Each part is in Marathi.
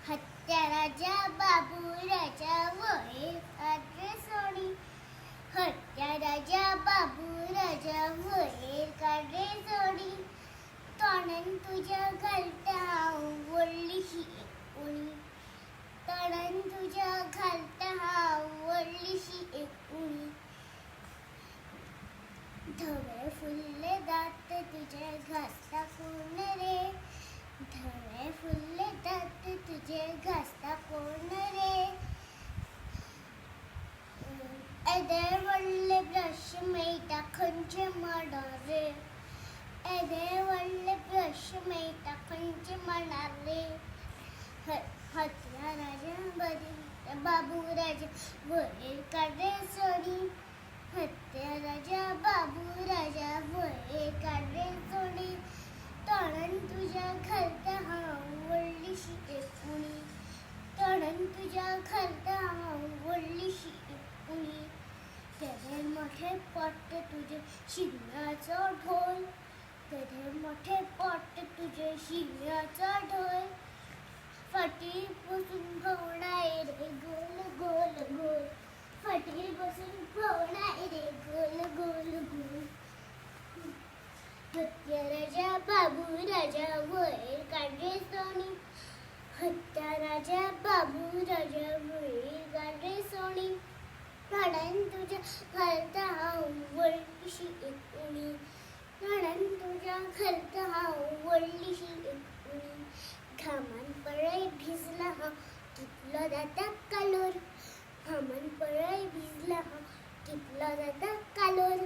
हत्या राजा बाबू राजा वय काढे सोडी. हत्या राजा बाबू राजा वय काढे सोडी. तोंडान तुझ्या घालता वळलीशी एक उणी. तोंडान तुझ्या घालता वळलीशी एक उणी. धवे फुलले दात तुझे घासता कोण रे. धवे फुलले दात तुझे घासता कोण रे. एदे वळले ब्रश मेटा खंचे माडा रे. एदे वळले ब्रश मेटा खंचे माडा रे. हत्या राजा बाबू राजा वयर काढे सोडी. हत्या राजा बाबू राजा वयर काढे सोडी. तोंडान तुझ्या घालता वळलीशी एक उणी. तोंडान तुझ्या घालता वळलीशी एक उणी. केदे मोठे पोट तुझे शिगम्याचो ढोल. केदे मोठे पोट तुझे शिगम्याचो ढोल. फाटीर बसून भोवणाय रे गोल गोल गोल. फाटीर बसून भोवणाय रे गोल गोल गोल. हत्या राजा बाबू राजा वयर काढे सोडी. हत्या राजा बाबू राजा वयर काढे सोडी. तोंडान तुझ्या घालता वळलीशी एक उणी. तोंडान तुझ्या घालता वळलीशी एक उणी. घामान पळय भिजला कितलो जाता कालोर. घामान पळय भिजला कितलो जाता कालोर.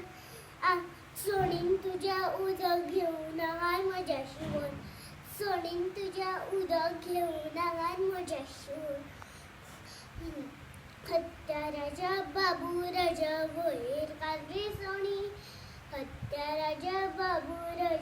सोडीन तुझ्या उदक घेऊन आय म्हज्या शिवोर. सोडीन तुझ्या उदक घेऊन आय म्हज्या शिवोर. हत्या राजा बाबू राजा वयर काढे सोडी. हत्या राजा बाबू राजा